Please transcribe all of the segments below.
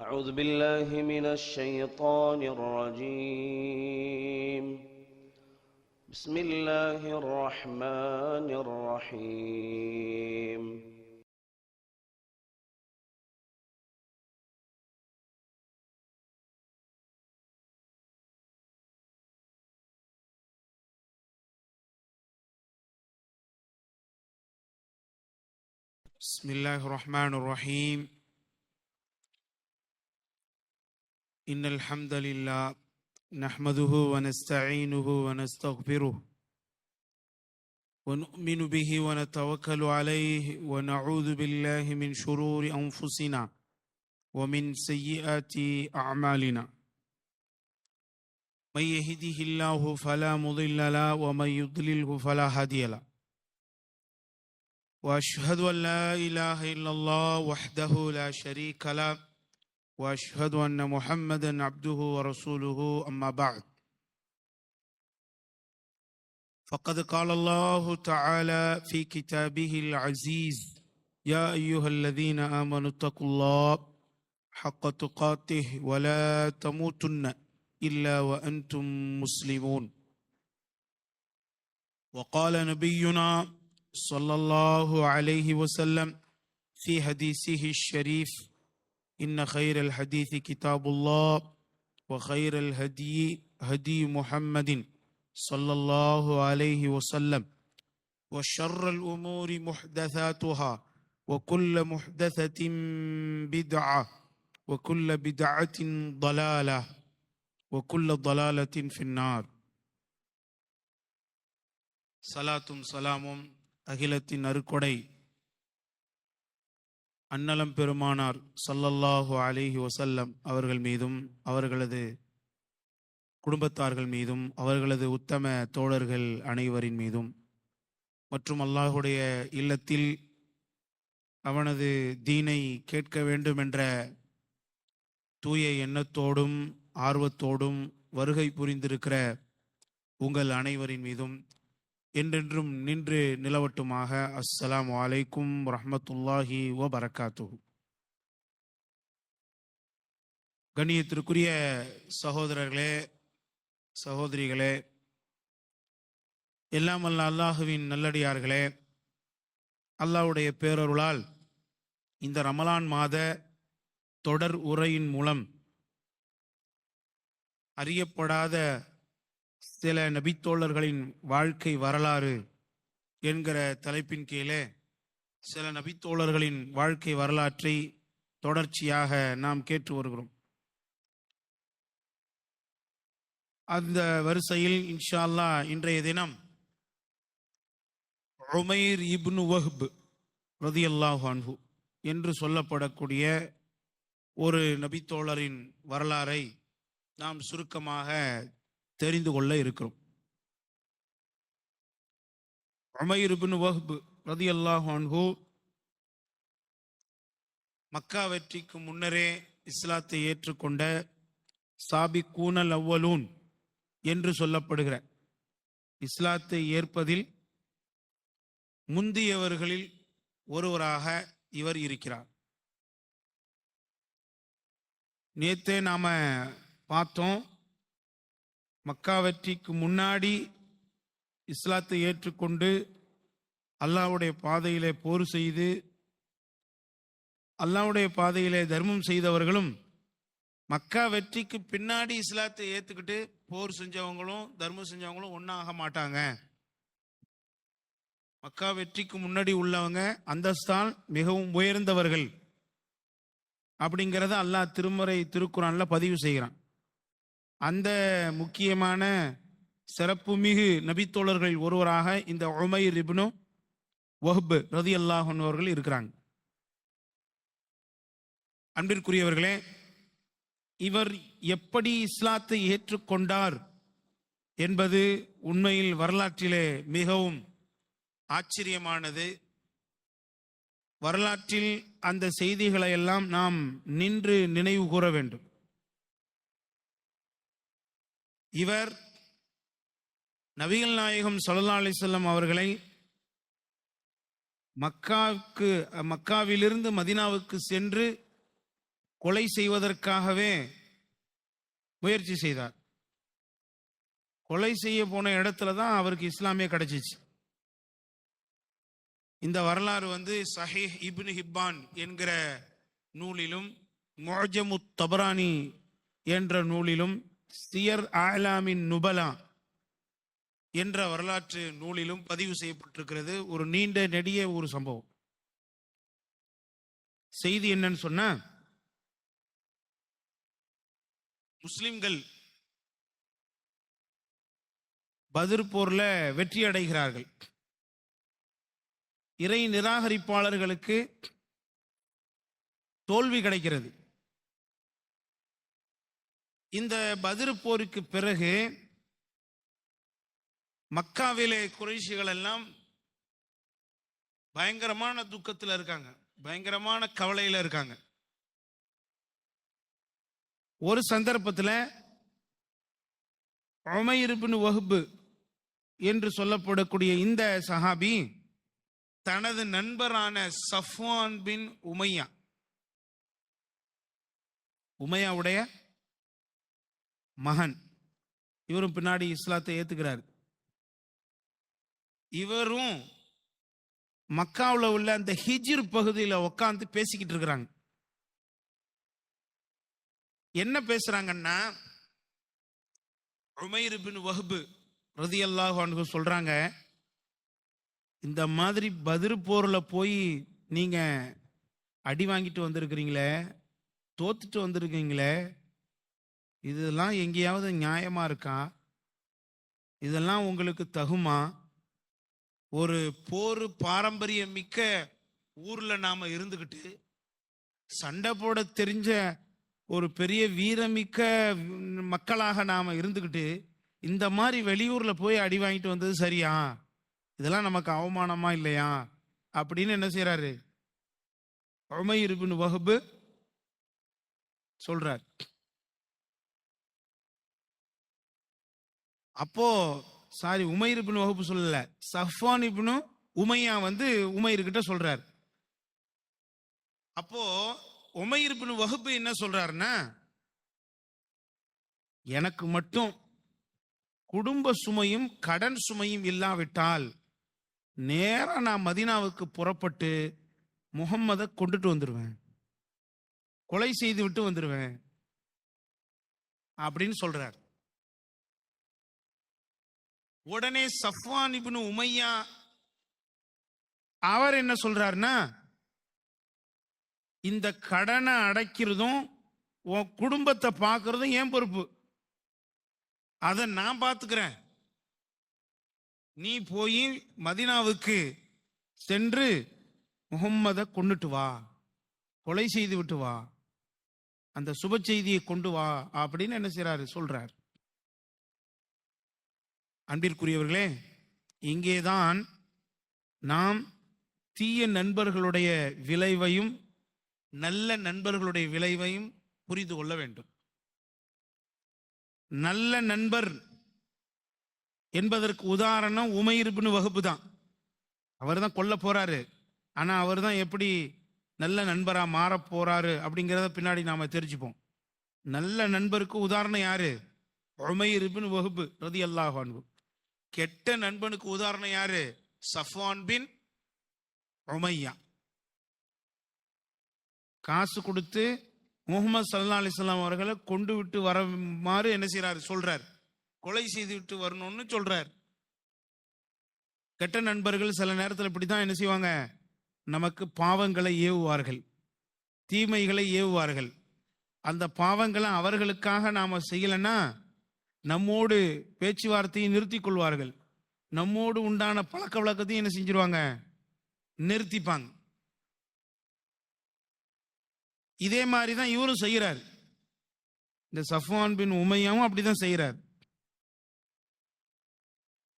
أعوذ بالله من الشيطان الرجيم. بسم الله الرحمن الرحيم. بسم الله الرحمن الرحيم. إن الحمد لله نحمده ونستعينه ونستغفره ونؤمن به ونتوكل عليه ونعوذ بالله من شرور أنفسنا ومن سيئات أعمالنا. من يهده الله فلا مضل له ومن يضلله فلا هادي له. وأشهد أن لا إله إلا الله وحده لا شريك له وأشهد أن محمدا عبده ورسوله. أما بعد، فقد قال الله تعالى في كتابه العزيز: يا أيها الذين آمنوا اتقوا الله حق تقاته ولا تموتن إلا وأنتم مسلمون. وقال نبينا صلى الله عليه وسلم في حديثه الشريف: إن خير الحديث كتاب الله وخير الهدي هدي محمد صلى الله عليه وسلم وشر الأمور محدثاتها وكل محدثة بدعة وكل بدعة ضلالة وكل ضلالة في النار. சலாத்தும் சலாமும் அகிலத்தின் அருக்கொடை அன்னலம் பெருமானார் ஸல்லல்லாஹு அலைஹி வஸல்லம் அவர்கள் மீதும் அவர்களது குடும்பத்தார்கள் மீதும் அவர்களது உத்தம தோழர்கள் அனைவரின் மீதும் மற்றும் அல்லாஹுடைய இல்லத்தில் அவனது தீனை கேட்க வேண்டும் என்ற தூய எண்ணத்தோடும் ஆர்வத்தோடும் வருகை புரிந்திருக்கிற உங்கள் அனைவரின் மீதும் என்றென்றும் நின்று நிலவட்டுமாக. அஸ்ஸலாமு அலைக்கும் வரஹ்மத்துல்லாஹி வபரகாத்துஹு. கண்ணியத்திற்குரிய சகோதரர்களே, சகோதரிகளே, எல்லாம் அல்ல அல்லாஹுவின் நல்லடியார்களே, அல்லாஹ்வுடைய பேரருளால் இந்த ரமலான் மாத தொடர் உரையின் மூலம் அறியப்படாத சில நபித்தோழர்களின் வாழ்க்கை வரலாறு என்கிற தலைப்பின் கீழே சில நபித்தோழர்களின் வாழ்க்கை வரலாற்றை தொடர்ச்சியாக நாம் கேட்டு வருகிறோம். அந்த வரிசையில் இன்ஷா அல்லாஹ் இன்றைய தினம் உமைர் இப்னு வஹ்ப் ரலியல்லாஹு அன்ஹு என்று சொல்லப்படக்கூடிய ஒரு நபித்தோழரின் வரலாறை நாம் சுருக்கமாக தெரிந்து கொள்ள இருக்கிறோம். உமைர் இப்னு வஹ்ப் ரலியல்லாஹு அன்ஹு மக்கா வெற்றிக்கு முன்னரே இஸ்லாத்தை ஏற்றுக்கொண்ட சாபிகூனல் அவ்வலூன் என்று சொல்லப்படுகிற இஸ்லாத்தை ஏற்பதில் முந்தியவர்களில் ஒருவராக இவர் இருக்கிறார். நேத்தே நாம பார்த்தோம், மக்கா வெற்றிக்கு முன்னாடி இஸ்லாத்தை ஏற்றுக்கொண்டு அல்லாஹ்வுடைய பாதையிலே போர் செய்து அல்லாஹ்வுடைய பாதையிலே தர்மம் செய்தவர்களும் மக்கா வெற்றிக்கு பின்னாடி இஸ்லாத்தை ஏற்றுக்கிட்டு போர் செஞ்சவங்களும் தர்மம் செஞ்சவங்களும் ஒன்றாக மாட்டாங்க. மக்கா வெற்றிக்கு முன்னாடி உள்ளவங்க அந்தஸ்தான் மிகவும் உயர்ந்தவர்கள் அப்படிங்கிறத அல்லாஹ் திருமறை திருக்குரான்ல பதிவு செய்கிறான். அந்த முக்கியமான சிறப்புமிகு நபித்தோழர்களில் ஒருவராக இந்த உமைர் இப்னு வஹ்ப் ரலியல்லாஹு அன்ஹு அவர்கள் இருக்கிறாங்க. அன்பிற்குரியவர்களே, இவர் எப்படி இஸ்லாத்தை ஏற்றுக்கொண்டார் என்பது உண்மையில் வரலாற்றிலே மிகவும் ஆச்சரியமானது. வரலாற்றில் அந்த செய்திகளை எல்லாம் நாம் நின்று நினைவு கூற வேண்டும். இவர் நபிகள் நாயகம் ஸல்லல்லாஹு அலைஹி வஸல்லம் அவர்களை மக்காவிலிருந்து மதீனாவுக்கு சென்று கொலை செய்வதற்காகவே முயற்சி செய்தார். கொலை செய்ய போன இடத்துல தான் அவருக்கு இஸ்லாமே கிடைச்சிச்சு. இந்த வரலாறு வந்து சஹீஹ் இப்னு ஹிப்பான் என்கிற நூலிலும், முஅஜமுத் தபரானி என்ற நூலிலும், சியர் ஆலாமின் நுபலா என்ற வரலாற்று நூலிலும் பதிவு செய்யப்பட்டிருக்கிறது. ஒரு நீண்ட நெடிய ஒரு சம்பவம். செய்தி என்னன்னு சொன்னா, முஸ்லிம்கள் பத்ர் போர்ல வெற்றி அடைகிறார்கள். இறை நிராகரிப்பாளர்களுக்கு தோல்வி கிடைக்கிறது. இந்த பத்ர் போருக்கு பிறகு மக்காவிலே குறைஷிகள் எல்லாம் பயங்கரமான துக்கத்தில் இருக்காங்க, பயங்கரமான கவலையில இருக்காங்க. ஒரு சந்தர்ப்பத்தில் உமைர் இப்னு வஹ்ப் என்று சொல்லப்படக்கூடிய இந்த சஹாபி தனது நண்பரான சஃப்வான் பின் உமையா, உமையாவுடைய மகன், இவரும் பின்னாடி இஸ்லாத்தை ஏத்துக்கிறார். இவரும் மக்காவில் உள்ள அந்த ஹிஜ்ர் பகுதியில் உட்கார்ந்து பேசிக்கிட்டு இருக்கிறாங்க. என்ன பேசுறாங்கன்னா, உமைர் பின் வஹ்ப் ரலியல்லாஹு அன்ஹு சொல்றாங்க, இந்த மாதிரி பத்ர் போர்ல போய் நீங்க அடி வாங்கிட்டு வந்திருக்கிறீங்களே, தோத்துட்டு வந்திருக்கீங்களே, இதெல்லாம் எங்கேயாவது நியாயமா இருக்கா? இதெல்லாம் உங்களுக்கு தகுமா? ஒரு போர் பாரம்பரியம் மிக்க ஊர்ல நாம இருந்துகிட்டு, சண்டை போட தெரிஞ்ச ஒரு பெரிய வீரமிக்க மக்களாக நாம இருந்துகிட்டு, இந்த மாதிரி வெளியூர்ல போய் அடி வாங்கிட்டு வந்தது சரியா? இதெல்லாம் நமக்கு அவமானமா இல்லையா அப்படின்னு என்ன செய்யறாரு உமைர் இப்னு வஹ்ப் சொல்றார். அப்போ சாரி, உமைர் இப்னு வஹ்ப் சொல்லல, சஃப்வான் இப்னு உமையா வந்து உமைர் கிட்ட சொல்றார். அப்போ உமைர் இப்னு வஹ்ப் என்ன சொல்றாருன்னா, எனக்கு மட்டும் குடும்ப சுமையும் கடன் சுமையும் இல்லாவிட்டால் நேரா நான் மதீனாவுக்கு புறப்பட்டு முஹம்மதை கொண்டுட்டு வந்துடுவேன், கொலை செய்து விட்டு வந்துடுவேன் அப்படின்னு சொல்றார். உடனே சஃப்வான் இப்னு உமையா அவர் என்ன சொல்றாருன்னா, இந்த கடனை அடைக்கிறதும் உன் குடும்பத்தை பார்க்கறதும் ஏன் பொறுப்பு, அதை நான் பார்த்துக்கிறேன். நீ போய் மதீனாவுக்கு சென்று முஹம்மதை கொண்டுட்டு வா, கொலை செய்து விட்டு வா, அந்த சுப செய்தியை கொண்டு வா அப்படின்னு என்ன செய்யறாரு சொல்றார். அன்பிற்குரியவர்களே, இங்கேதான் நாம் தீய நண்பர்களுடைய விளைவையும் நல்ல நண்பர்களுடைய விளைவையும் புரிந்து கொள்ள வேண்டும். நல்ல நண்பர் என்பதற்கு உதாரணம் உமைர் இப்னு வஹ்ப் தான். அவர் தான் கொல்ல போறாரு, ஆனா அவர் தான் எப்படி நல்ல நண்பரா மாற போறாரு அப்படிங்கிறத பின்னாடி நாம தெரிஞ்சுப்போம். நல்ல நண்பருக்கு உதாரணம் யாரு? உமைர் இப்னு வஹ்ப் ரலியல்லாஹு அன்ஹு. கெட்ட நண்பனுக்கு உதாரணம் யாரு? சஃப்வான் பின் உமையா. காசு கொடுத்து முஹம்மது ஸல்லல்லாஹு அலைஹி வஸல்லம் அவர்களை கொண்டு விட்டு வருமாறு என்ன செய்யறாரு சொல்றார், கொலை செய்து விட்டு வரணும்னு சொல்றார். கெட்ட நண்பர்கள் சில நேரத்தில் இப்படிதான் என்ன செய்வாங்க, நமக்கு பாவங்களை ஏவுவார்கள், தீமைகளை ஏவுவார்கள். அந்த பாவங்களை அவர்களுக்காக நாம செய்யலைன்னா நம்மோடு பேச்சுவார்த்தையை நிறுத்தி கொள்வார்கள், நம்மோடு உண்டான பழக்க வழக்கத்தையும் என்ன செஞ்சிருவாங்க, நிறுத்திப்பாங்க. இதே மாதிரிதான் இவரும் செய்யறாரு. இந்த சஃப்வான் பின் உமையாவும் அப்படிதான் செய்யறாரு.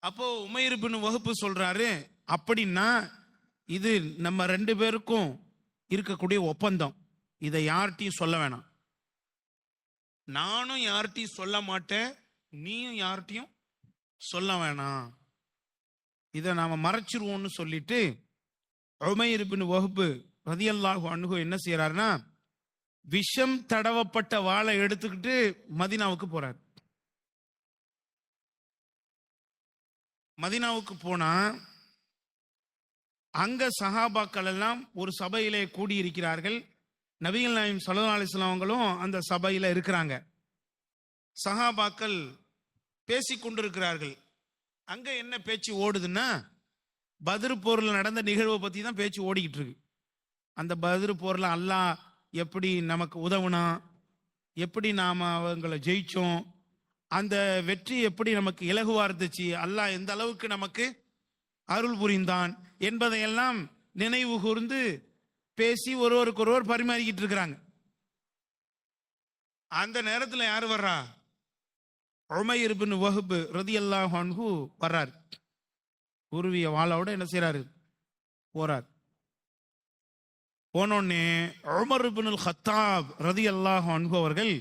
அப்போ உமைர் பின் வஹ்ப் சொல்றாரு, அப்படின்னா இது நம்ம ரெண்டு பேருக்கும் இருக்கக்கூடிய ஒப்பந்தம், இதை யார்கிட்டையும் சொல்ல வேணாம், நானும் யார்கிட்டையும் சொல்ல மாட்டேன், நீயும் யார்கிட்டையும் சொல்ல வேணாம், இதை நாம மறைச்சிருவோம்னு சொல்லிட்டு உமைர் பின் வஹ்ப் ரலியல்லாஹு அன்ஹு என்ன செய்யறாருன்னா, விஷம் தடவப்பட்ட வாளை எடுத்துக்கிட்டு மதீனாவுக்கு போறார். மதீனாவுக்கு போனா அங்க சஹாபாக்கள் எல்லாம் ஒரு சபையிலே கூடியிருக்கிறார்கள். நபிகள் நாயகம் ஸல்லல்லாஹு அலைஹி வஸல்லம் அவங்களும் அந்த சபையில இருக்கிறாங்க. சஹாபாக்கள் பேசிக் கொண்டிருக்கிறார்கள். அங்க என்ன பேச்சு ஓடுதுன்னா, பத்ர் போர்ல நடந்த நிகழ்வை பத்தி தான் பேச்சு ஓடிக்கிட்டு இருக்கு. அந்த பத்ர் போர்ல அல்லாஹ் எப்படி நமக்கு உதவுனா, எப்படி நாம அவங்களை ஜெயிச்சோம், அந்த வெற்றி எப்படி நமக்கு இலகுவா இருந்துச்சு, அல்லாஹ் எந்த அளவுக்கு நமக்கு அருள் புரிந்தான் என்பதையெல்லாம் நினைவு கூர்ந்து பேசி ஒருவருக்கு ஒருவர் பரிமாறிக்கிட்டு இருக்கிறாங்க. அந்த நேரத்தில் யார் வர்றா? உமைர் இப்னு வஹ்ப் ரலியல்லாஹு அன்ஹு வர்றார். உருவிய வாளோட என்ன செய்யறாரு? போறார். போனோடனே உமர் இப்னுல் கத்தாப் ரலியல்லாஹு அன்ஹு அவர்கள்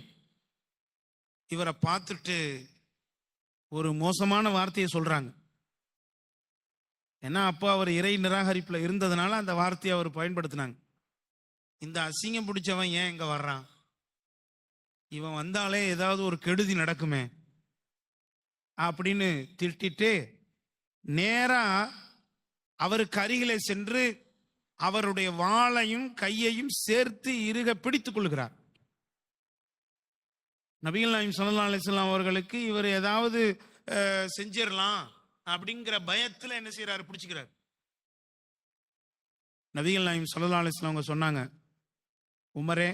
இவரை பார்த்துட்டு ஒரு மோசமான வார்த்தையை சொல்றாங்க. ஏன்னா அப்போ அவர் இறை நிராகரிப்புல இருந்ததுனால அந்த வார்த்தையை அவர் பயன்படுத்தினாங்க. இந்த அசிங்கம் பிடிச்சவன் ஏன் இங்க வர்றான்? இவன் வந்தாலே ஏதாவது ஒரு கெடுதி நடக்குமே அப்படின்னு திட்டிட்டு நேரா அவருக்கு அருகிலே சென்று அவருடைய வாளையும் கையையும் சேர்த்து இறுக பிடித்துக் கொள்கிறார். நபிகள் நாயகம் ஸல்லல்லாஹு அலைஹி வஸல்லம் அவர்களுக்கு இவர் ஏதாவது செஞ்சிடலாம் அப்படிங்கிற பயத்துல என்ன செய்யறாரு? பிடிச்சுக்கிறார். நபிகள் நாயகம் ஸல்லல்லாஹு அலைஹி வஸல்லம் அவங்க சொன்னாங்க, உமரே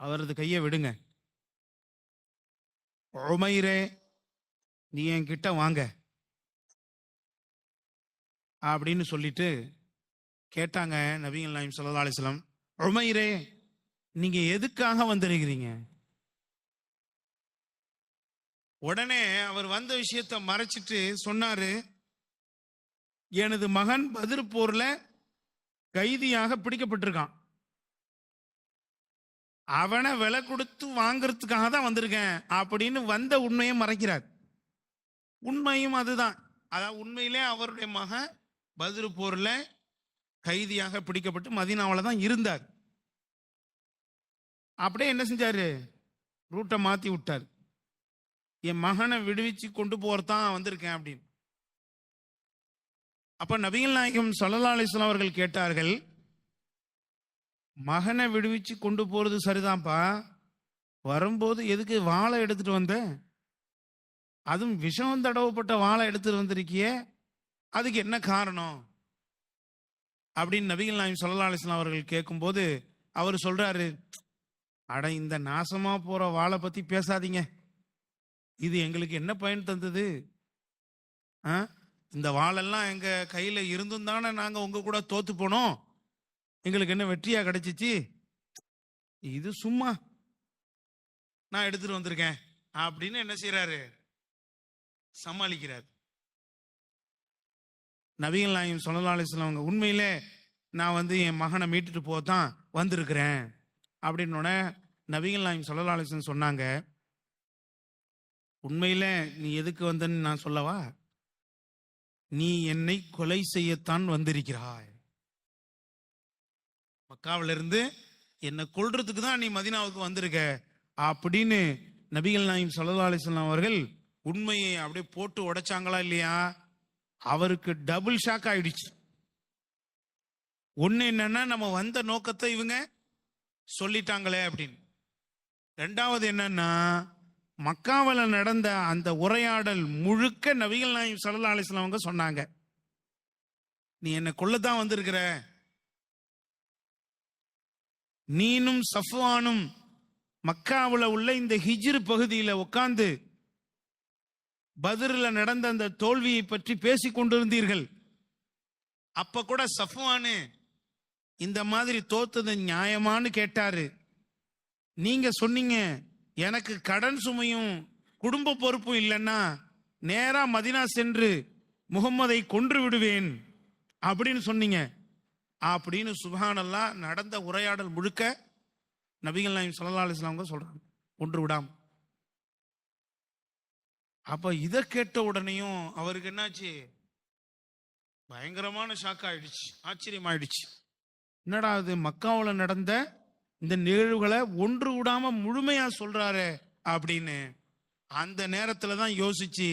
அவரது கையை விடுங்க. உமைரே நீ என் கிட்ட வாங்க அப்படின்னு சொல்லிட்டு கேட்டாங்க நபிகள் நாயகம் ஸல்லல்லாஹு அலைஹி வஸல்லம், உமைரே நீங்க எதுக்காக வந்திருக்கிறீங்க? உடனே அவர் வந்த விஷயத்தை மறைச்சிட்டு சொன்னாரு, எனது மகன் பத்ர் போர்ல கைதியாக பிடிக்கப்பட்டிருக்கான், அவனை விலை கொடுத்து வாங்கறதுக்காக தான் வந்திருக்கேன் அப்படின்னு வந்த உண்மையை மறைக்கிறார். உண்மையும் அதுதான். அதாவது உண்மையிலே அவருடைய மகன் பத்ர் போர்ல கைதியாக பிடிக்கப்பட்டு மதீனாவில் தான் இருந்தார். அப்படியே என்ன செஞ்சாரு? ரூட்டை மாத்தி விட்டார். என் மகனை விடுவிச்சு கொண்டு போறதான் வந்திருக்கேன் அப்படின்னு. அப்ப நபிகள் நாயகம் ஸல்லல்லாஹு அலைஹி வஸல்லம் அவர்கள் கேட்டார்கள், மகனை விடுவிச்சு கொண்டு போறது சரிதான்ப்பா, வரும்போது எதுக்கு வாளை எடுத்துட்டு வந்த? அதுவும் விஷம் தடவப்பட்ட வாளை எடுத்துட்டு வந்திருக்கியே, அதுக்கு என்ன காரணம் அப்படின்னு நபிகள் நாயகம் ஸல்லல்லாஹு அலைஹி வஸல்லம் அவர்கள் கேட்கும்போது அவர் சொல்றாரு, அட இந்த நாசமா போற வாளை பத்தி பேசாதீங்க, இது எங்களுக்கு என்ன பயன் தந்தது? இந்த வாளெல்லாம் எங்க கையில இருந்தும் தானே நாங்க உங்க கூட தோத்து போனோம், எங்களுக்கு என்ன வெற்றியா கிடைச்சிச்சு? இது சும்மா நான் எடுத்துட்டு வந்திருக்கேன் அப்படின்னு என்ன செய்யறாரு? சமாளிக்கிறார். நபிகள் நாயகம் ஸல்லல்லாஹு அலைஹி வஸல்லம் அவங்க உண்மையிலே நான் என் மகனை மீட்டுட்டு போதான் வந்திருக்கிறேன் அப்படின்னோடனே நபிகள் நாயகம் ஸல்லல்லாஹு அலைஹி வஸல்லம் சொன்னாங்க, உண்மையில நீ எதுக்கு வந்தன்னு நான் சொல்லவா? நீ என்னை கொலை செய்யத்தான் வந்திருக்கிறாய். மக்காவிலிருந்து என்னை கொல்றதுக்கு தான் நீ மதீனாவுக்கு வந்திருக்க அப்படின்னு நபிகள் நாயகம் ஸல்லல்லாஹு அலைஹி வஸல்லம் அவர்கள் உண்மையை அப்படியே போட்டு உடைச்சாங்களா இல்லையா? அவருக்கு டபுள் ஷாக் ஆயிடுச்சு. ஒண்ணு என்னன்னா, நம்ம வந்த நோக்கத்தை இவங்க சொல்லிட்டாங்களே அப்படின்னு. ரெண்டாவது என்னன்னா, மக்காவில் நடந்த அந்த உரையாடல் முழுக்க நபிகள் நாயகம் ஸல்லல்லாஹு அலைஹி வஸல்லம் அவங்க சொன்னாங்க, நீ என்னை கொல்லத்தான் வந்திருக்கிற, நீனும் சஃப்வானும் மக்காவுல உள்ள இந்த ஹிஜ்ர் பகுதியில உட்கார்ந்து பத்ர்ல நடந்த அந்த தோல்வியை பற்றி பேசிக் கொண்டிருந்தீர்கள். அப்ப கூட சஃப்வானு இந்த மாதிரி தோத்தது நியாயமான்னு கேட்டாரு. நீங்க சொன்னீங்க, எனக்கு கடன் சுமையும் குடும்ப பொறுப்பும் இல்லைன்னா நேரா மதீனா சென்று முகம்மதை கொன்று விடுவேன் அப்படின்னு சொன்னீங்க அப்படின்னு சுப்ஹானல்லாஹ் நடந்த உரையாடல் முழுக்க நபிகள் நாயகம் ஸல்லல்லாஹு அலைஹி வஸல்லம் சொல்றாங்க, கொன்று விடாம. அப்ப இதை கேட்ட உடனேயும் அவருக்கு என்னாச்சு? பயங்கரமான ஷாக் ஆயிடுச்சு, ஆச்சரியம் ஆயிடுச்சு. என்னடா அது, மக்காவில் நடந்த இந்த நிகழ்வுகளை ஒன்று விடாம முழுமையா சொல்றாரு அப்படின்னு அந்த நேரத்துல தான் யோசிச்சு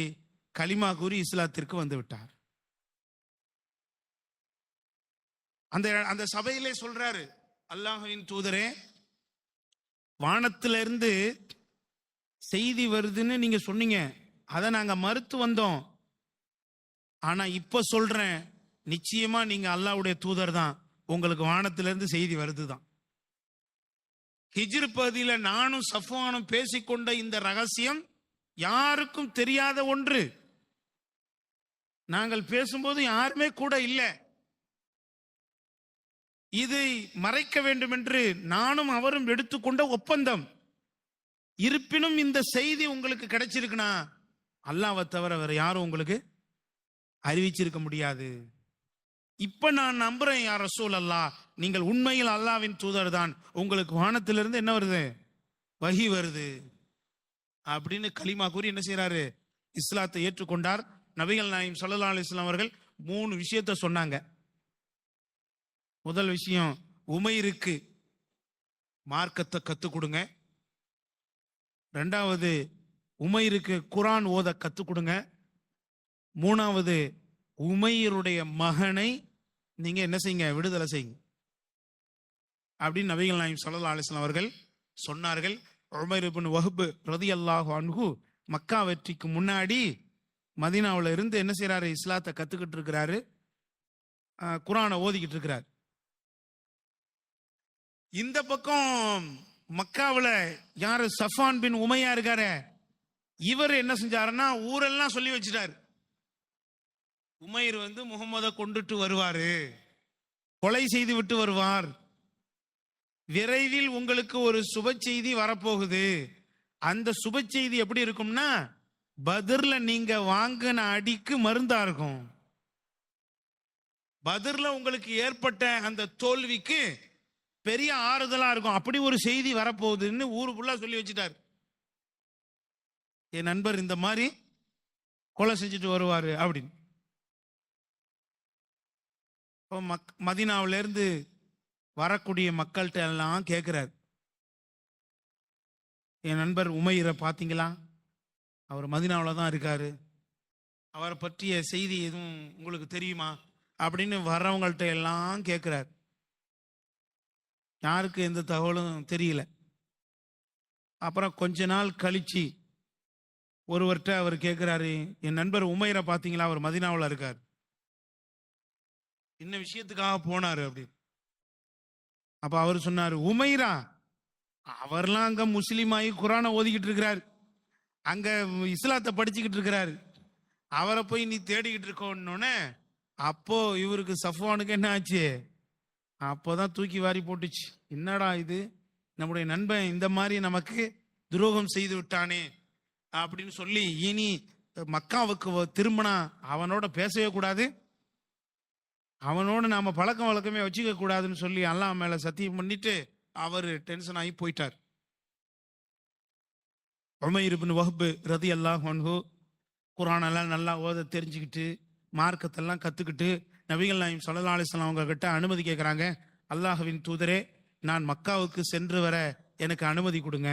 கலிமா கூறி இஸ்லாத்திற்கு வந்து விட்டார். அந்த அந்த சபையிலே சொல்றாரு, அல்லாஹ்வின் தூதரே, வானத்திலிருந்து செய்தி வருதுன்னு நீங்க சொன்னீங்க, அதை நாங்க மறுத்து வந்தோம். ஆனா இப்ப சொல்றேன், நிச்சயமா நீங்க அல்லாஹ்வுடைய தூதர் தான், உங்களுக்கு வானத்திலிருந்து செய்தி வருதுதான். ஹிஜ்ர் பகுதியில நானும் சஃப்வானும் பேசிக்கொண்ட இந்த ரகசியம் யாருக்கும் தெரியாத ஒன்று. நாங்கள் பேசும்போது யாருமே கூட இல்லை. இதை மறைக்க வேண்டும் என்று நானும் அவரும் எடுத்துக்கொண்ட ஒப்பந்தம். இருப்பினும் இந்த செய்தி உங்களுக்கு கிடைச்சிருக்குன்னா அல்லாஹ்வை தவிர வேற யாரும் உங்களுக்கு அறிவிச்சிருக்க முடியாது. இப்ப நான் நம்புறேன் யா ரசூல் அல்லாஹ், நீங்கள் உண்மையில் அல்லாஹ்வின் தூதர் தான், உங்களுக்கு வானத்திலிருந்து என்ன வருது, வஹி வருது அப்படின்னு கலிமா கூறி என்ன செய்யறாரு, இஸ்லாத்தை ஏற்றுக்கொண்டார். நபிகள் நாயகம் ஸல்லல்லாஹு அலைஹி வஸல்லம் அவர்கள் 3 விஷயத்தை சொன்னாங்க. முதல் விஷயம், உமைருக்கு மார்க்கத்தை கத்துக் கொடுங்க. ரெண்டாவது, உமைருக்கு குர்ஆன் ஓத கத்துக் கொடுங்க. மூணாவது, உமையருடைய மகனை நீங்க என்ன செய்யுங்க, விடுதலை செய்யுங்க அப்படின்னு நபிகள் நாயகம் ஸல்லல்லாஹு அலைஹி வஸல்லம் அவர்கள் சொன்னார்கள். உமைர் இப்னு வஹ்ப் ரலியல்லாஹு அன்ஹு மக்கா வெற்றிக்கு முன்னாடி மதீனாவுல இருந்து என்ன செய்யறாரு, இஸ்லாத்தை கத்துக்கிட்டு இருக்கிறாரு, குர்ஆனை ஓதிக்கிட்டு இருக்கிறார். இந்த பக்கம் மக்காவில் யாரு, சஃபான் பின் உமையா இருக்காரு, இவர் என்ன செஞ்சாருன்னா ஊரெல்லாம் சொல்லி வச்சிட்டாரு, உமைர் வந்து முகமதை கொண்டுட்டு வருவாரு, கொலை செய்து விட்டு வருவார், விரைவில் உங்களுக்கு ஒரு சுப செய்தி வரப்போகுது. அந்த சுப செய்தி எப்படி இருக்கும்னா, பத்ர்ல நீங்க வாங்கின அடிக்கு மருந்தா இருக்கும். பத்ர்ல உங்களுக்கு ஏற்பட்ட அந்த தோல்விக்கு பெரிய ஆறுதலா இருக்கும். அப்படி ஒரு செய்தி வரப்போகுதுன்னு ஊருக்குள்ள சொல்லி வச்சுட்டார். என் நண்பர் இந்த மாதிரி கொலை செஞ்சுட்டு வருவாரு அப்படின்னு. மதீனாவில இருந்து வரக்கூடிய மக்கள்கிட்ட எல்லாம் கேட்கிறார், என் நண்பர் உமைரை பார்த்தீங்களா, அவர் மதீனாவில் தான் இருக்காரு, அவரை பற்றிய செய்தி எதுவும் உங்களுக்கு தெரியுமா அப்படின்னு வர்றவங்கள்ட்ட எல்லாம் கேட்கிறார். யாருக்கு எந்த தகவலும் தெரியல. அப்புறம் கொஞ்ச நாள் கழிச்சு ஒருவர்கிட்ட அவர் கேட்கிறாரு, என் நண்பர் உமைரை பார்த்தீங்களா, அவர் மதீனாவில் இருக்கார், என்ன விஷயத்துக்காக போனாரு அப்படின்னு. அப்ப அவர் சொன்னாரு, உமைரா, அவர்லாம் அங்க முஸ்லீம் ஆகி குர்ஆனை ஓதிக்கிட்டு இருக்கிறார், அங்க இஸ்லாத்தை படிச்சுக்கிட்டு இருக்கிறாரு, அவரை போய் நீ தேடிக்கிட்டு இருக்கோன்னே அப்போ இவருக்கு சஃப்வானுக்கு என்ன ஆச்சு, அப்போதான் தூக்கி வாரி போட்டுச்சு. என்னடா இது, நம்முடைய நண்பன் இந்த மாதிரி நமக்கு துரோகம் செய்து விட்டானே அப்படின்னு சொல்லி இனி மக்காவுக்கு திரும்பினா அவனோட பேசவே கூடாது, அவனோட நாம பழக்கம் வழக்கமே வச்சுக்க கூடாதுன்னு சொல்லி அல்லாஹ் மேல சத்தியம் பண்ணிட்டு அவர் டென்ஷன் ஆகி போயிட்டார். உமைர் இப்னு வஹ்ப் ரலியல்லாஹு அன்ஹு குர்ஆனெல்லாம் நல்லா ஓத தெரிஞ்சுக்கிட்டு மார்க்கத்தெல்லாம் கத்துக்கிட்டு நபிகள் நாயகம் ஸல்லல்லாஹு அலைஹி வஸல்லம் அவங்க கிட்ட அனுமதி கேட்குறாங்க. அல்லாஹ்வின் தூதரே, நான் மக்காவுக்கு சென்று வர எனக்கு அனுமதி கொடுங்க,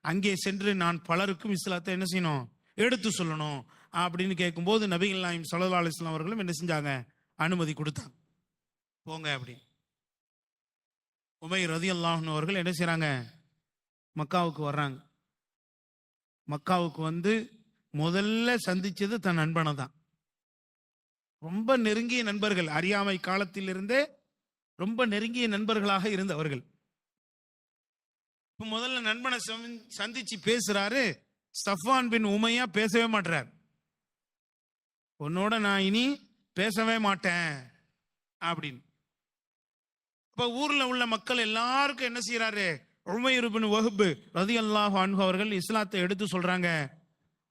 அங்கே சென்று நான் பலருக்கும் இஸ்லாத்தை என்ன செய்யணும், எடுத்து சொல்லணும் அப்படின்னு கேட்கும்போது நபிகள் நாயகம் ஸல்லல்லாஹு அலைஹி வஸல்லம் அவர்களும் என்ன செஞ்சாங்க, அனுமதி கொடுத்தாங்க, போங்க அப்படி. உமைர் ரலியல்லாஹு அன்ஹு அவர்கள் என்ன செய்றாங்க, மக்காவுக்கு வர்றாங்க. மக்காவுக்கு வந்து முதல்ல சந்திச்சது தன் நண்பனை தான். ரொம்ப நெருங்கிய நண்பர்கள், அறியாமை காலத்திலிருந்தே ரொம்ப நெருங்கிய நண்பர்களாக இருந்தவர்கள். முதல்ல நண்பனை சந்திச்சு பேசுறாரு. சஃப்வான் பின் உமையா பேசவே மாட்டார், உன்னோட நான் இனி பேசவே மாட்டேன் அப்படின்னு. இப்ப ஊர்ல உள்ள மக்கள் எல்லாருக்கும் என்ன செய்யறாரு, உமைர் இப்னு வஹ்ப் ரலியல்லாஹு அன்ஹு அவர்கள் இஸ்லாத்தை எடுத்து சொல்றாங்க.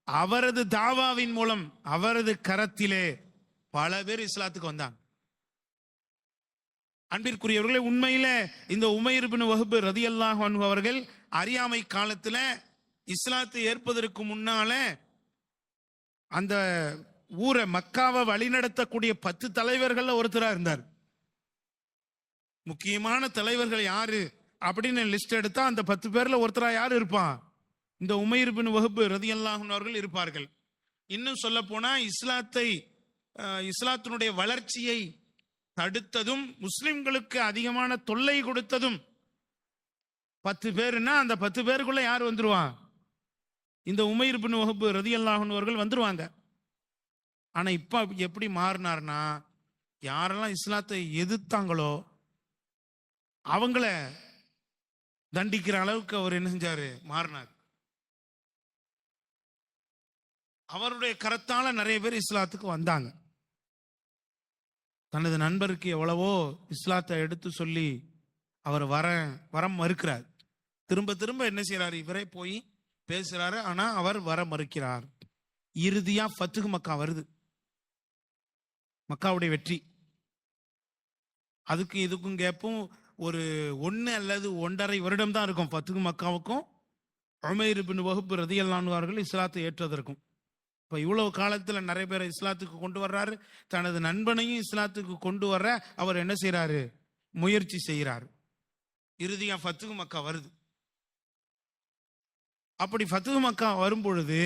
அவரது தாவாவின் மூலம் அவரது கரத்திலே பல பேர் இஸ்லாத்துக்கு வந்தாங்க. அன்பிற்குரியவர்களே, உண்மையில இந்த உமைர் இப்னு வஹ்ப் ரலியல்லாஹு அன்ஹு அவர்கள் அறியாமை காலத்துல இஸ்லாத்தை ஏற்பதற்கு முன்னால அந்த ஊரை மக்காவை வழிநடத்தக்கூடிய 10 தலைவர்கள் ஒருத்தரா இருந்தார். முக்கியமான தலைவர்கள் யாரு அப்படின்னு லிஸ்ட் எடுத்தா அந்த 10 பேர்ல ஒருத்தரா யார் இருப்பான்? இந்த உமைர் பின் வஹப் ரலியல்லாஹு அன்ஹு அவர்கள் இருப்பார்கள். இன்னும் சொல்ல போனா இஸ்லாத்தினுடைய வளர்ச்சியை தடுத்ததும், முஸ்லிம்களுக்கு அதிகமான தொல்லை கொடுத்ததும் 10 பேருன்னா அந்த 10 பேருக்குள்ள யார் வந்துருவான்? இந்த உமைர் பின் வஹப் ரலியல்லாஹு அன்ஹு அவர்கள் வந்துருவாங்க. ஆனா இப்ப எப்படி மாறினார்னா, யாரெல்லாம் இஸ்லாத்தை எதிர்த்தாங்களோ அவங்கள தண்டிக்கிற அளவுக்கு அவர் என்ன செஞ்சாரு? மாறினார். அவருடைய கரத்தால நிறைய பேர் இஸ்லாத்துக்கு வந்தாங்க. தனது நண்பருக்கு எவ்வளவோ இஸ்லாத்தை எடுத்து சொல்லி அவர் வரம் மறுக்கிறார். திரும்ப திரும்ப என்ன செய்யறாரு? இவரே போய் பேசுறாரு. ஆனா அவர் வர மறுக்கிறார். இறுதியா ஃபத்ஹ் மக்கா வருது, மக்காவுடைய வெற்றி. அதுக்கு இதுக்கும் கேப்பும் ஒரு 1 அல்லது 1.5 வருடம் தான் இருக்கும். ஃபத்ஹ் மக்காவுக்கும் உமைர் பின் வஹப் ரலியல்லாஹு அன்ஹு அவர்கள் இஸ்லாத்தை ஏற்றதற்கும். இப்போ இவ்வளவு காலத்தில் நிறைய பேரை இஸ்லாத்துக்கு கொண்டு வர்றாரு. தனது நண்பனையும் இஸ்லாத்துக்கு கொண்டு வர அவர் என்ன செய்யறாரு? முயற்சி செய்கிறார். இறுதியா ஃபத்ஹ் மக்கா வருது. அப்படி ஃபத்ஹ் மக்கா வரும் பொழுது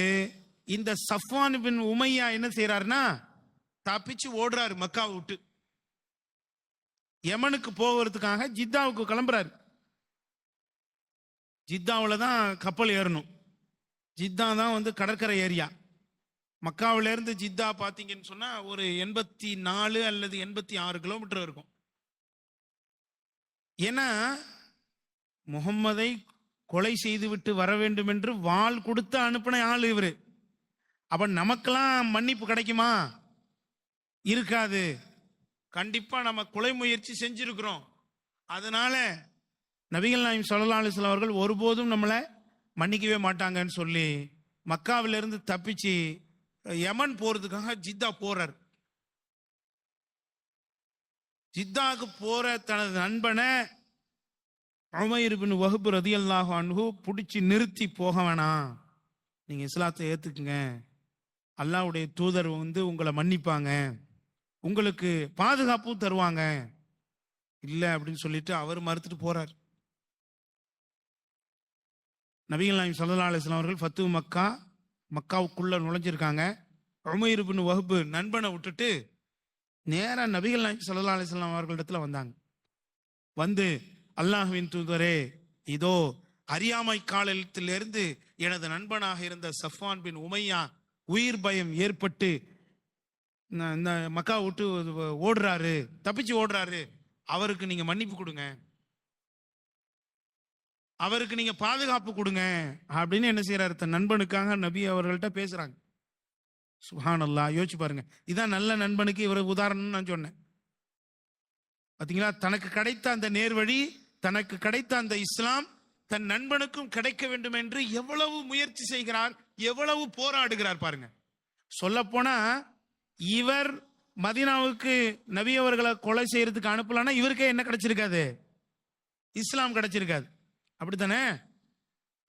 இந்த சஃப்வான் பின் உமையா என்ன செய்யறாருன்னா, தப்பிச்சு ஓடுறாரு மக்காவை விட்டு. யமனுக்கு போகிறதுக்காக ஜித்தாவுக்கு கிளம்புறாரு. ஜித்தாவில் தான் கப்பல் ஏறணும். ஜித்தா தான் கடற்கரை ஏரியா. மக்காவில இருந்து ஜித்தா பாத்தீங்கன்னு சொன்னா ஒரு 84 அல்லது 86 கிலோமீட்டர் இருக்கும். ஏன்னா முகம்மதை கொலை செய்து விட்டு வர வேண்டும் என்று வாள் கொடுத்து அனுப்பின ஆள் இவரு. அப்ப நமக்கெல்லாம் மன்னிப்பு கிடைக்குமா? இருக்காது. கண்டிப்பா நம்ம கொலை முயற்சி செஞ்சிருக்கிறோம். அதனால நபிகள் நாயகம் ஸல்லல்லாஹு அலைஹி வஸல்லம் அவர்கள் ஒருபோதும் நம்மளை மன்னிக்கவே மாட்டாங்கன்னு சொல்லி மக்காவிலிருந்து தப்பிச்சு யமன் போறதுக்காக ஜித்தா போறார். ஜித்தாக்கு போற தனது நண்பனை உமைர் பின் வஹப் ரலியல்லாஹு அன்ஹு பிடிச்சி நிறுத்தி, போக வேணாம், நீங்க இஸ்லாத்தை ஏத்துக்குங்க, அல்லாஹ்வுடைய தூதர் உங்களை மன்னிப்பாங்க, உங்களுக்கு பாதுகாப்பும் தருவாங்க. இல்ல அப்படின்னு சொல்லிட்டு அவர் மறுத்துட்டு போறார். நபிகள் நாயகம் ஸல்லல்லாஹு அலைஹி வஸல்லம் அவர்கள் ஃபத்ஹ் மக்காவுக்குள்ள நுழைஞ்சிருக்காங்க. உமைர் பின் வஹப் நண்பனை விட்டுட்டு நேரா நபிகள் நாயகம் ஸல்லல்லாஹு அலைஹி வஸல்லம் அவர்களிடத்துல வந்தாங்க. வந்து, அல்லாஹ்வின் தூதரே, இதோ அறியாமை காலத்திலிருந்து எனது நண்பனாக இருந்த சஃப்வான் பின் உமையா உயிர் பயம் ஏற்பட்டு இந்த மக்கா விட்டு ஓடுறாரு, தப்பிச்சு ஓடுறாரு, அவருக்கு நீங்க மன்னிப்பு கொடுங்க, அவருக்கு நீங்க பாதுகாப்பு கொடுங்க அப்படின்னு என்ன செய்யறாரு? தன் நண்பனுக்காக நபி அவர்கள்ட்ட பேசுறாங்க. சுப்ஹானல்லாஹ், யோசிச்சு பாருங்க. இதான் நல்ல நண்பனுக்கு இவர் உதாரணம் நான் சொன்னேன். பாத்தீங்களா? தனக்கு கிடைத்த அந்த நேர்வழி, தனக்கு கிடைத்த அந்த இஸ்லாம் தன் நண்பனுக்கும் கிடைக்க வேண்டும் என்று எவ்வளவு முயற்சி செய்கிறார், எவ்வளவு போராடுகிறார் பாருங்க. சொல்ல போனா இவர் மதீனாவுக்கு நபி அவர்களை கொலை செய்யறதுக்கு அனுப்பலன்னா இவருக்கே என்ன கிடைச்சிருக்காது? இஸ்லாம் கிடைச்சிருக்காது. அப்படித்தானே?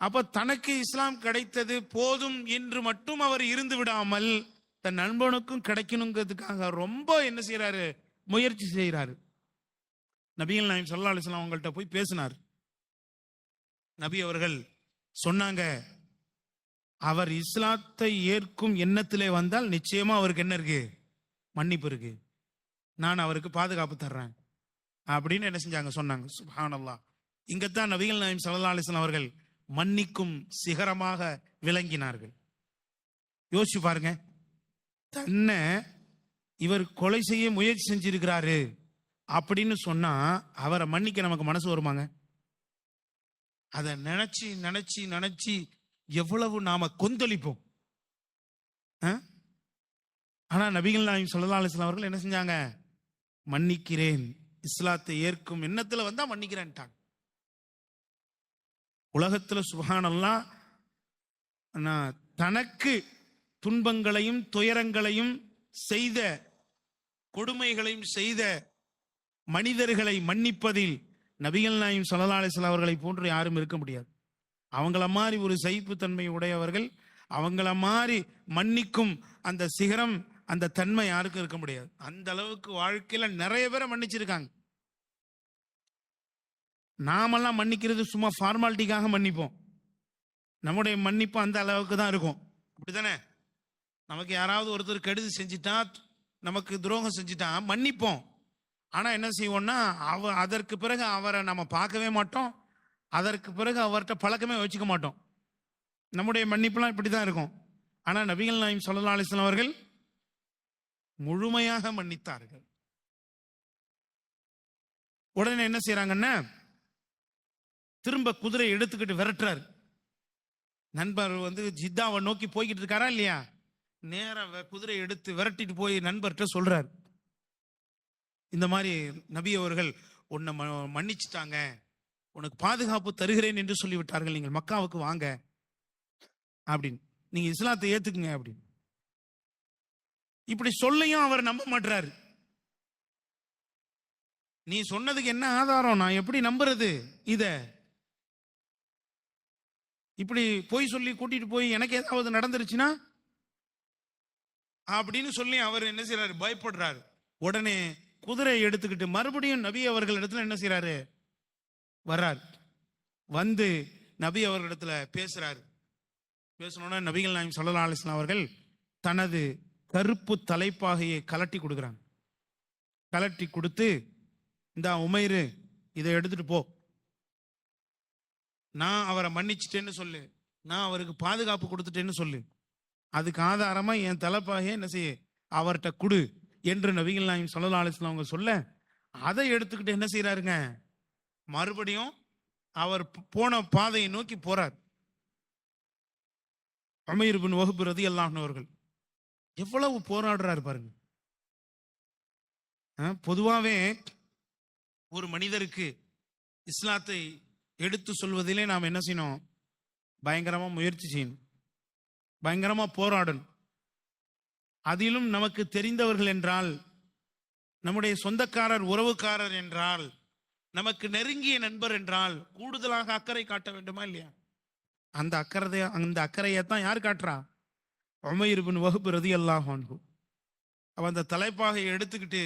அப்ப தனக்கு இஸ்லாம் கிடைத்தது போதும் என்று மட்டும் அவர் இருந்து விடாமல் தன் நண்பனுக்கும் கிடைக்கணுங்கிறதுக்காக ரொம்ப என்ன செய்யறாரு? முயற்சி செய்யறாரு. நபிகள் நாயகம் ஸல்லல்லாஹு அலைஹி வஸல்லம் அவங்கள்ட்ட போய் பேசினார். நபி அவர்கள் சொன்னாங்க, அவர் இஸ்லாத்தை ஏற்கும் எண்ணத்திலே வந்தால் நிச்சயமா அவருக்கு என்ன இருக்கு? மன்னிப்பு இருக்கு, நான் அவருக்கு பாதுகாப்பு தர்றேன் அப்படின்னு என்ன செஞ்சாங்க? சொன்னாங்க. சுப்ஹானல்லாஹ். இங்கத்தான் நபிகள் நாயகம் ஸல்லல்லாஹு அலைஹி வஸல்லம் அவர்கள் மன்னிக்கும் சிகரமாக விளங்கினார்கள். யோசிச்சு பாருங்க, தன்னை இவர் கொலை செய்ய முயற்சி செஞ்சிருக்கிறாரு அப்படின்னு சொன்னா அவரை மன்னிக்க நமக்கு மனசு வருமாங்க? அதை நினைச்சு நினைச்சு நினைச்சு எவ்வளவு நாம கொந்தளிப்போம். ஆனா நபிகள் நாயகம் ஸல்லல்லாஹு அலைஹி வஸல்லம் அவர்கள் என்ன செஞ்சாங்க? மன்னிக்கிறேன், இஸ்லாத்தை ஏற்கும் எண்ணத்துல வந்தா மன்னிக்கிறேன்ட்டாங்க. உலகத்துல சுப்ஹானல்லாஹ் தனக்கு துன்பங்களையும் துயரங்களையும் செய்த, கொடுமைகளையும் செய்த மனிதர்களை மன்னிப்பதில் நபிகள் நாயகம் ஸல்லல்லாஹு அலைஹி வஸல்லம் அவர்களை போன்று யாரும் இருக்க முடியாது. அவங்கள மாதிரி ஒரு சகிப்புத்தன்மை உடையவர்கள், அவங்கள மாதிரி மன்னிக்கும் அந்த சிகரம், அந்த தன்மை யாருக்கும் இருக்க முடியாது. அந்த அளவுக்கு வாழ்க்கையில நிறைய பேரை மன்னிச்சிருக்காங்க. நாமெல்லாம் மன்னிக்கிறது சும்மா ஃபார்மாலிட்டிக்காக மன்னிப்போம். நம்முடைய மன்னிப்பு அந்த அளவுக்கு தான் இருக்கும். அப்படித்தானே? நமக்கு யாராவது ஒருத்தர் கெடுதி செஞ்சுட்டா, நமக்கு துரோகம் செஞ்சுட்டா மன்னிப்போம். ஆனா என்ன செய்வோம்னா, அதற்கு பிறகு அவரை நம்ம பார்க்கவே மாட்டோம். அதற்கு பிறகு அவர்கிட்ட பழக்கமே வச்சுக்க மாட்டோம். நம்முடைய மன்னிப்புலாம் இப்படிதான் இருக்கும். ஆனா நபிகள் நாயகம் ஸல்லல்லாஹு அலைஹி வஸல்லம் அவர்கள் முழுமையாக மன்னித்தார்கள். உடனே என்ன செய்யறாங்கன்னா, திரும்ப குதிரை எடுத்துக்கிட்டு விரட்டுறாரு. நண்பர் ஜித்தாவை நோக்கி போய்கிட்டு இருக்காரா இல்லையா, நேர குதிரை எடுத்து விரட்டிட்டு போய் நண்பர்கிட்ட சொல்றாரு, இந்த மாதிரி நபி அவர்கள் உன்னை மன்னிச்சுட்டாங்க, உனக்கு பாதுகாப்பு தருகிறேன் என்று சொல்லிவிட்டார்கள், நீங்கள் மக்காவுக்கு வாங்க அப்படின்னு, நீங்க இஸ்லாத்தை ஏத்துக்குங்க அப்படின்னு. இப்படி சொல்லியும் அவர் நம்ப மாட்டாரு. நீ சொன்னதுக்கு என்ன ஆதாரம், நான் எப்படி நம்புறது இத? இப்படி போய் சொல்லி கூட்டிட்டு போய் எனக்கு ஏதாவது நடந்துருச்சுன்னா அப்படின்னு சொல்லி அவர் என்ன செய்யறாரு, பயப்படுறாரு. உடனே குதிரையை எடுத்துக்கிட்டு மறுபடியும் நபி அவர்கள் இடத்துல என்ன செய்யறாரு, வர்றார். வந்து நபி அவர்களிடத்துல பேசுறாரு. பேசணும்னா நபிகள் நாயகம் ஸல்லல்லாஹு அலைஹி வஸல்லம் அவர்கள் தனது கருப்பு தலைப்பாகையை கலட்டி கொடுக்குறாங்க. கலட்டி கொடுத்து, இந்த உமைரு இதை எடுத்துட்டு போ, நான் அவரை மன்னிச்சிட்டேன்னு சொல்லு, நான் அவருக்கு பாதுகாப்பு கொடுத்துட்டேன்னு சொல்லு, அதுக்கு ஆதாரமா என் தலைப்பாகையை என்ன செய்ய அவர்கிட்ட குடு என்று நபிகள் நாயகம் ஸல்லல்லாஹு அலைஹி வஸல்லம் அவங்க சொல்ல, அதை எடுத்துக்கிட்டு என்ன செய்யறாருங்க, மறுபடியும் அவர் போன பாதையை நோக்கி போறார். உமைர் இப்னு வஹ்ப் ரலியல்லாஹு அன்ஹு அவர்கள் எவ்வளவு போராடுறாரு பாருங்க. பொதுவாவே ஒரு மனிதருக்கு இஸ்லாத்தை எடுத்து சொல்வதிலே நாம் என்ன செய்யணும், பயங்கரமா முயற்சி செய்யணும், பயங்கரமா போராடணும். அதிலும் நமக்கு தெரிந்தவர்கள் என்றால், நம்முடைய சொந்தக்காரர் உறவுக்காரர் என்றால், நமக்கு நெருங்கிய நண்பர் என்றால் கூடுதலாக அக்கறை காட்ட வேண்டுமா இல்லையா? அந்த அக்கறையை தான் யார் காட்டுறா, உமைர் இப்னு வஹ்ப் ரலியல்லாஹு அன்ஹு. அவ அந்த தலைப்பாகையை எடுத்துக்கிட்டு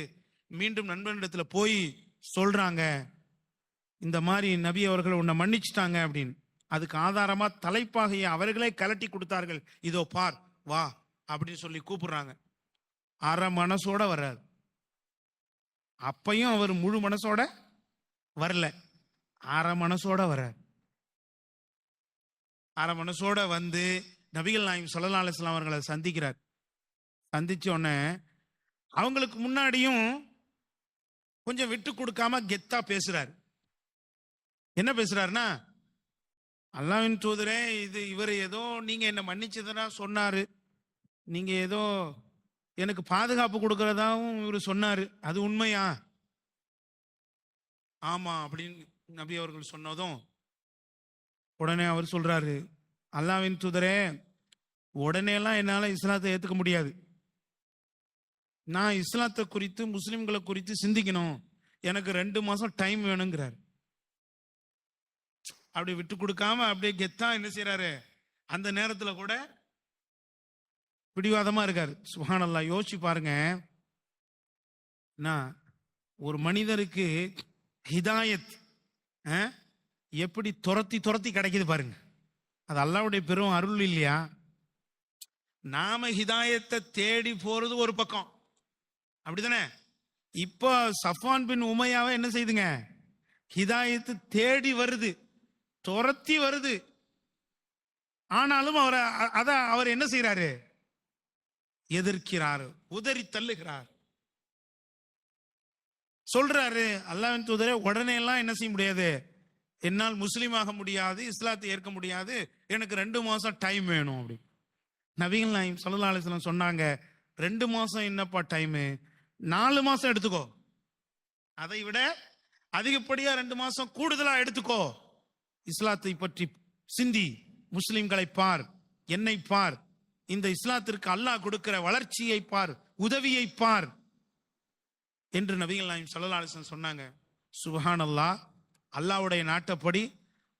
மீண்டும் நண்பனிடத்துல போய் சொல்றாங்க, இந்த மாதிரி நபி அவர்கள் உன்னை மன்னிச்சுட்டாங்க அப்படின்னு. அதுக்கு ஆதாரமா தலைப்பாகையை அவர்களே கலட்டி கொடுத்தார்கள், இதோ பார் வா அப்படின்னு சொல்லி கூப்பிடுறாங்க. அரை மனசோட வர்றாரு. அப்பையும் அவர் முழு மனசோட வரல, அரை மனசோட வர்றார். அரை மனசோட வந்து நபிகள் நாயகம் ஸல்லல்லாஹு அலைஹி வஸல்லம் அவர்களை சந்திக்கிறார். சந்திச்ச உடனே அவங்களுக்கு முன்னாடியும் கொஞ்சம் விட்டு கொடுக்காம கெத்தா பேசுறாரு. என்ன பேசுறாருன்னா, அல்லாஹ்வின் தூதரே, இவர் ஏதோ நீங்க என்ன மன்னிச்சதா சொன்னாரு, நீங்க ஏதோ எனக்கு பாதுகாப்பு கொடுக்கறதாவும் இவர் சொன்னாரு, அது உண்மையா? ஆமா அப்படின்னு நபி அவர்கள் சொன்னதும் உடனே அவர் சொல்றாரு, அல்லாஹ்வின் தூதரே, உடனே எல்லாம் என்னால இஸ்லாத்தை ஏத்துக்க முடியாது, நான் இஸ்லாத்தை குறித்து முஸ்லிம்களை குறித்து சிந்திக்கணும், எனக்கு 2 மாசம் டைம் வேணுங்கிறார். அப்படி விட்டு கொடுக்காம அப்படியே கெத்தா என்ன செய்யறாரு, அந்த நேரத்துல கூட பிடிவாதமா இருக்காரு. சுப்ஹானல்லாஹ், யோசிச்சு பாருங்க. ஒரு மனிதருக்கு ஹிதாயத் எப்படி துரத்தி துரத்தி கிடைக்குது பாருங்க, அது அல்லாஹ்வுடைய பெரும் அருள் இல்லையா? நாம ஹிதாயத்தை தேடி போறது ஒரு பக்கம், அப்படித்தானே? இப்போ சஃப்வான் பின் உமையாவை என்ன செய்துங்க, ஹிதாயத்து தேடி வருது, துரத்தி வருது. ஆனாலும் அவர் என்ன செய்யறாரு, எதிர்க்கிறார், உதறி தள்ளுகிறார். சொல்றாரு, அல்லாஹ்வின் தூதரே, உடனே எல்லாம் என்ன செய்ய முடியாது, என்னால் முஸ்லீமாக முடியாது, இஸ்லாத்தை ஏற்க முடியாது, எனக்கு 2 மாசம் டைம் வேணும் அப்படி. நபிகள் நாயகம் ஸல்லல்லாஹு அலைஹி வஸல்லம் சொன்னாங்க, 2 மாசம் என்னப்பா டைமு, 4 மாசம் எடுத்துக்கோ, அதை விட அதிகப்படியா 2 மாசம் கூடுதலா எடுத்துக்கோ, இஸ்லாத்தை பற்றி சிந்தி, முஸ்லிம்களை பார், என்னை பார், இந்த இஸ்லாத்திற்கு அல்லாஹ் கொடுக்கிற வளர்ச்சியை பார், உதவியை பார் என்று நபிகள் நாயகம் ஸல்லல்லாஹு அலைஹி வஸல்லம் சொன்னாங்க. சுப்ஹானல்லாஹ், அல்லாஹ்வுடைய நாட்டப்படி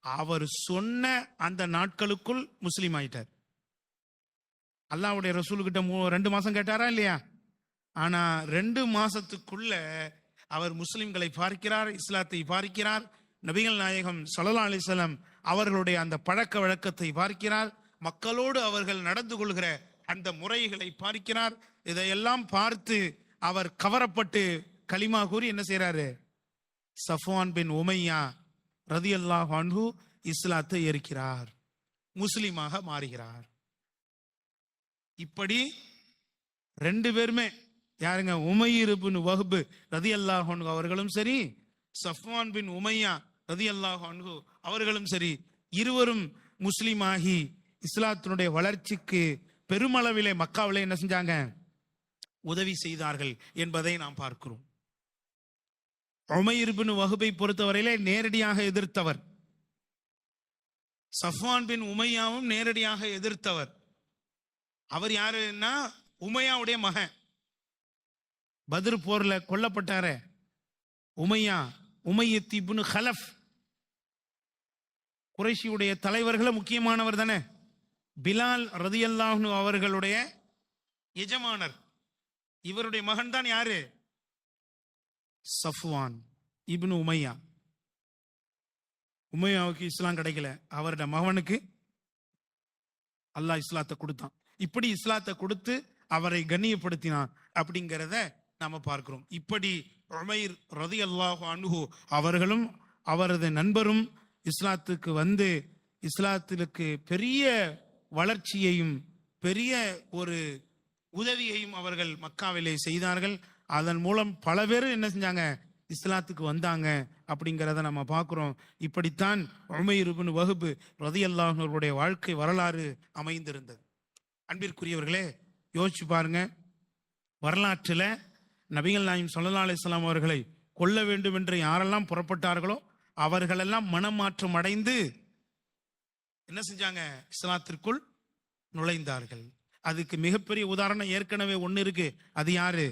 அவர் சொன்ன அந்த நாட்களுக்குள் முஸ்லீம் ஆயிட்டார். அல்லாஹ்வுடைய ரசூலுக்கிட்ட 2 மாசம் கேட்டாரா இல்லையா? ஆனா 2 மாசத்துக்குள்ள அவர் முஸ்லிம்களை பார்க்கிறார், இஸ்லாத்தை பார்க்கிறார், நபிகள் நாயகம் ஸல்லல்லாஹு அலைஹி வஸல்லம் அவர்களுடைய அந்த பழக்க வழக்கத்தை பார்க்கிறார், மக்களோடு அவர்கள் நடந்து கொள்கிற அந்த முறைகளை பார்க்கிறார். இதையெல்லாம் பார்த்து அவர் கவரப்பட்டு கலிமா கூறி என்ன செய்யறாரு, சஃப்வான் பின் உமையா ரதியல்லாஹு அன்ஹு இஸ்லாத்தை ஏற்கிறார், முஸ்லிமாக மாறுகிறார். இப்படி ரெண்டு பேருமே யாருங்க, உமைர் பின் வஹ்ப் ரதியல்லாஹு அன்ஹு அவர்களும் சரி, சஃப்வான் பின் உமையா ரதியல்லாஹு அன்ஹு அவர்களும் சரி, இருவரும் முஸ்லிமாகி இஸ்லாத்தினுடைய வளர்ச்சிக்கு பெருமளவிலே மக்காவிலே என்ன செஞ்சாங்க, உதவி செய்தார்கள் என்பதை நாம் பார்க்கிறோம். உமைர் பின் வஹ்பை பொறுத்தவரையிலே நேரடியாக எதிர்த்தவர், சஃப்வான் பின் உமையாவும் நேரடியாக எதிர்த்தவர். அவர் யாருன்னா உமையாவுடைய மகன், பத்ர் போர்ல கொல்லப்பட்டார உமையா, உமையத் இப்னு ஹலஃப், குறைஷியுடைய தலைவர்கள முக்கியமானவர் தானே. பிலால் ரதியல்லாஹு அன்ஹு அவர்களுடைய எஜமானர், இவருடைய மகன் தான் யாரு, சஃப்வான் இப்னு உமையா. உமையாவுக்கு இஸ்லாம் கிடைக்கல, அவருடைய மகனுக்கு அல்லாஹ் இஸ்லாத்தை கொடுத்தான். இப்படி இஸ்லாத்தை கொடுத்து அவரை கண்ணியப்படுத்தினான் அப்படிங்கிறத நாம பார்க்கிறோம். இப்படி உமைர் ரலியல்லாஹு அன்ஹு அவர்களும் அவரது நண்பரும் இஸ்லாத்துக்கு வந்து இஸ்லாத்திற்கு பெரிய வளர்ச்சியையும் பெரிய ஒரு உதவியையும் அவர்கள் மக்காவிலே செய்தார்கள். அதன் மூலம் பல பேர் என்ன செஞ்சாங்க, இஸ்லாத்துக்கு வந்தாங்க அப்படிங்கிறத நம்ம பார்க்கிறோம். இப்படித்தான் உமைர் இப்னு வஹ்ப் ரலியல்லாஹு அன்ஹு அவருடைய வாழ்க்கை வரலாறு அமைந்திருந்தது. அன்பிற்குரியவர்களே, யோசிச்சு பாருங்க, வரலாற்றில் நபிகள் நாயகம் ஸல்லல்லாஹு அலைஹி வஸல்லம் அவர்களை கொல்ல வேண்டும் என்று யாரெல்லாம் புறப்பட்டார்களோ அவர்களெல்லாம் மனமாற்றம் அடைந்து என்ன செஞ்சாங்க, இஸ்லாத்திற்குள் நுழைந்தார்கள். அதுக்கு மிகப்பெரிய உதாரணம் ஏற்கனவே ஒன்று இருக்கு. அது யாரு,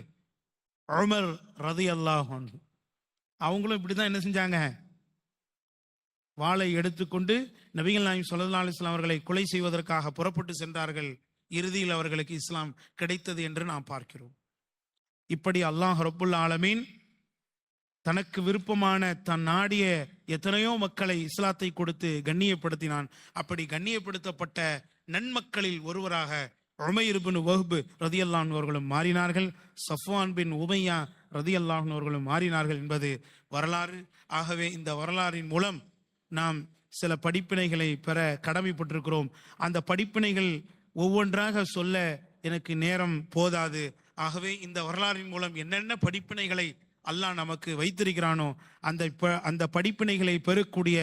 உமர் ரலியல்லாஹு அன்ஹு. அவங்களும் இப்படிதான் என்ன செஞ்சாங்க, வாளை எடுத்துக்கொண்டு நபிகள் நாயகம் ஸல்லல்லாஹு அலைஹி வஸல்லம் அவர்களை கொலை செய்வதற்காக புறப்பட்டு சென்றார்கள். இறுதியில் அவர்களுக்கு இஸ்லாம் கிடைத்தது என்று நாம் பார்க்கிறோம். இப்படி அல்லாஹ் ரப்புல் ஆலமீன் தனக்கு விருப்பமான தன் நாடிய எத்தனையோ மக்களை இஸ்லாத்தை கொடுத்து கண்ணியப்படுத்தினான். அப்படி கண்ணியப்படுத்தப்பட்ட நன்மக்களில் ஒருவராக உமைர் இப்னு வஹ்ப் ரலியல்லாஹு அன்ஹு அவர்களும் மாறினார்கள், சஃப்வான் பின் உமையா ரலியல்லாஹு அன்ஹு அவர்களும் மாறினார்கள் என்பது வரலாறு. ஆகவே இந்த வரலாறின் மூலம் நாம் சில படிப்பினைகளை பெற கடமைப்பட்டிருக்கிறோம். அந்த படிப்பினைகள் ஒவ்வொன்றாக சொல்ல எனக்கு நேரம் போதாது. ஆகவே இந்த வரலாறின் மூலம் என்னென்ன படிப்பினைகளை அல்லாஹ் நமக்கு வைத்திருக்கிறானோ அந்த படிப்பினைகளை பெறக்கூடிய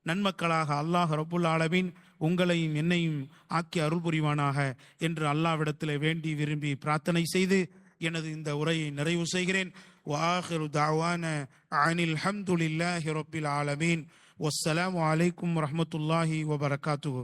நன்மக்களாக அல்லாஹ் ரப்புல் ஆலமீன் உங்களையும் என்னையும் ஆக்கி அருள் புரிவானாக என்று அல்லாஹ்விடத்தில் வேண்டி விரும்பி பிரார்த்தனை செய்து எனது இந்த உரையை நிறைவு செய்கிறேன். வஆகிரு தஅவான அனில் ஹம்துலில்லாஹி ரப்பில் ஆலமீன். வஸ்ஸலாமு அலைக்கும் வரஹ்மத்துல்லாஹி வபரகாத்துஹு.